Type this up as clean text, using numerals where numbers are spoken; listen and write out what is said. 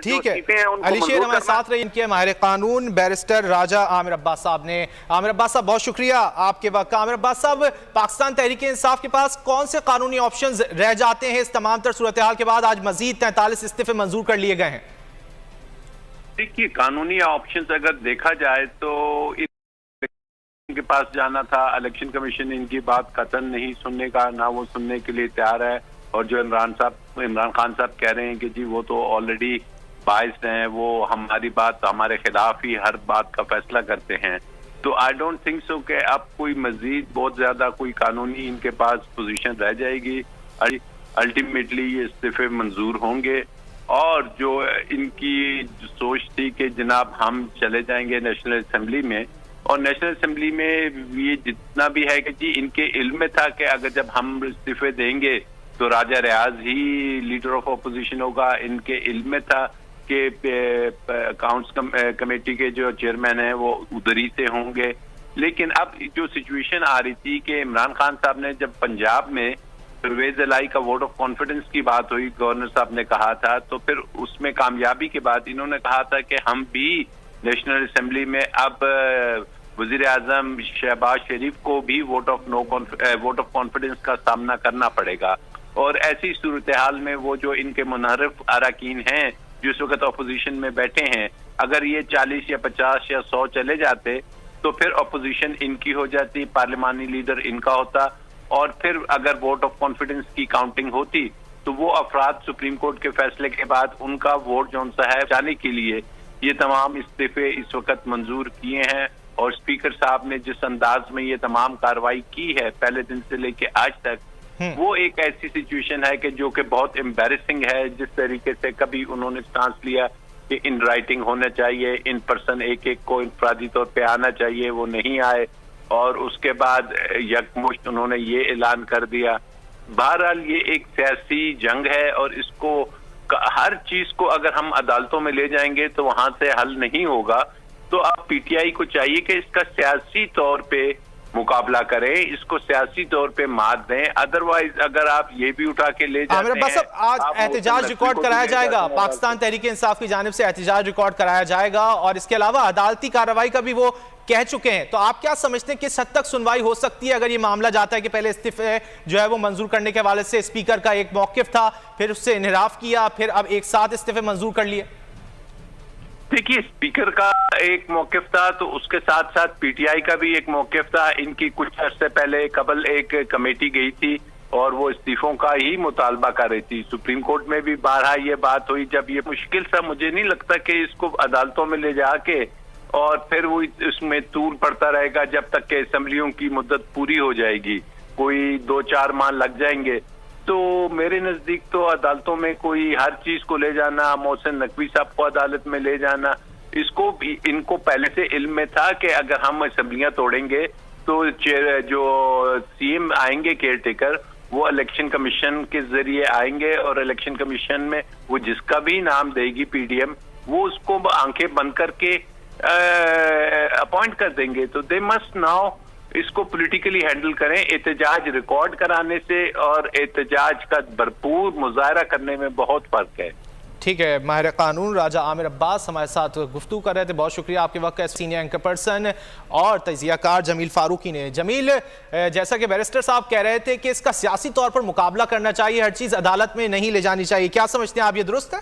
ठीक है, अली शेर हमारे साथ रहे इनके माहिर कानून बैरिस्टर राजा आमिर अब्बास साहब ने। आमिर अब्बास साहब बहुत शुक्रिया आपके वक्त का। आमिर अब्बास साहब, पाकिस्तान तहरीक इंसाफ के पास कौन से कानूनी ऑप्शंस रह जाते हैं इस तमाम तर सूरत हाल के बाद? आज मजीद 43 इस्तीफे मंजूर कर लिए गए हैं। देखिए, कानूनी ऑप्शंस अगर देखा जाए तो इनके पास जाना था। इलेक्शन कमीशन इनकी बात कतन नहीं सुनने का, ना वो सुनने के लिए तैयार है। और जो इमरान खान साहब कह रहे हैं कि जी वो तो ऑलरेडी बाइस्ड हैं, वो हमारी बात हमारे खिलाफ ही हर बात का फैसला करते हैं, तो आई डोंट थिंक सो कि अब कोई मजीद बहुत ज्यादा कोई कानूनी इनके पास पोजीशन रह जाएगी। अल्टीमेटली ये इस्तीफे मंजूर होंगे और जो इनकी सोच थी कि जनाब हम चले जाएंगे नेशनल असेंबली में, और नेशनल असेंबली में ये जितना भी है कि जी इनके इल्म में था कि अगर जब हम इस्तीफे देंगे तो राजा रियाज ही लीडर ऑफ अपोजिशन होगा। इनके इल्म में था कि अकाउंट्स कमेटी के जो चेयरमैन हैं वो उधर ही से होंगे। लेकिन अब जो सिचुएशन आ रही थी कि इमरान खान साहब ने जब पंजाब में परवेज इलाही का वोट ऑफ कॉन्फिडेंस की बात हुई, गवर्नर साहब ने कहा था, तो फिर उसमें कामयाबी के बाद इन्होंने कहा था कि हम भी नेशनल असेंबली में अब वजीर आजम शहबाज शरीफ को भी वोट ऑफ कॉन्फिडेंस का सामना करना पड़ेगा। और ऐसी सूरत हाल में वो जो इनके मुनहरिफ अरकान हैं जो इस वक्त अपोजिशन में बैठे हैं, अगर ये 40 या 50 या 100 चले जाते तो फिर अपोजिशन इनकी हो जाती, पार्लिमानी लीडर इनका होता, और फिर अगर वोट ऑफ कॉन्फिडेंस की काउंटिंग होती तो वो अफराद सुप्रीम कोर्ट के फैसले के बाद उनका वोट जो सा है जाने के लिए ये तमाम इस्तीफे इस वक्त मंजूर किए हैं। और स्पीकर साहब ने जिस अंदाज में ये तमाम कार्रवाई की है पहले दिन से लेके आज तक, वो एक ऐसी सिचुएशन है कि जो कि बहुत एम्बैरेसिंग है। जिस तरीके से कभी उन्होंने स्टांस लिया कि इन राइटिंग होना चाहिए, इन पर्सन एक एक को इंफरादी तौर पे आना चाहिए, वो नहीं आए, और उसके बाद यकमुश्त उन्होंने ये ऐलान कर दिया। बहरहाल ये एक सियासी जंग है और इसको हर चीज को अगर हम अदालतों में ले जाएंगे तो वहां से हल नहीं होगा। तो अब पीटीआई को चाहिए कि इसका सियासी तौर पे मुकाबला करें, इसको सियासी तौर पे मात दें। अदरवाइज अगर आप ये भी उठा के ले जाते हैं, आज एहतजाज रिकॉर्ड कराया जाएगा, पाकिस्तान तहरीक इंसाफ की जानिब से एहतजाज रिकॉर्ड कराया जाएगा, और इसके अलावा अदालती कार्रवाई का भी वो कह चुके हैं। तो आप क्या समझते हैं किस हद तक सुनवाई हो सकती है अगर ये मामला जाता है कि पहले इस्तीफे जो है वो मंजूर करने के हवाले से स्पीकर का एक मौकिफ था, फिर उससे इन्हिराफ किया, फिर अब एक साथ इस्तीफे मंजूर कर लिए? देखिए, स्पीकर का एक मौकिफ था तो उसके साथ साथ पीटीआई का भी एक मौकिफ था। इनकी कुछ अर्से पहले कबल एक कमेटी गई थी और वो इस्तीफों का ही मुतालबा कर रही थी। सुप्रीम कोर्ट में भी बारहा ये बात हुई। जब ये मुश्किल सा, मुझे नहीं लगता कि इसको अदालतों में ले जाके और फिर वो इसमें तूल पड़ता रहेगा जब तक कि असेंबलियों की मुद्दत पूरी हो जाएगी, कोई 2-4 माह लग जाएंगे। तो मेरे नजदीक तो अदालतों में कोई हर चीज को ले जाना, मोहसिन नकवी साहब को अदालत में ले जाना, इसको भी इनको पहले से इल्म में था कि अगर हम असेंबलियां तोड़ेंगे तो जो सीएम आएंगे केयर टेकर, वो इलेक्शन कमीशन के जरिए आएंगे और इलेक्शन कमीशन में वो जिसका भी नाम देगी पीडीएम, वो उसको आंखें बंद करके अपॉइंट कर देंगे। तो दे मस्ट नाउ इसको पॉलिटिकली हैंडल करें। एहतजाज रिकॉर्ड कराने से और एहतजाज का भरपूर मुजाहरा करने में बहुत फर्क है। ठीक है, माहिर कानून राजा आमिर अब्बास हमारे साथ गुफ्तगू कर रहे थे। बहुत शुक्रिया आपके वक्त का। सीनियर एंकर पर्सन और तजियाकार जमील फारूकी ने। जमील, जैसा कि बैरिस्टर साहब कह रहे थे कि इसका सियासी तौर पर मुकाबला करना चाहिए, हर चीज़ अदालत में नहीं ले जानी चाहिए, क्या समझते हैं आप, ये दुरुस्त है?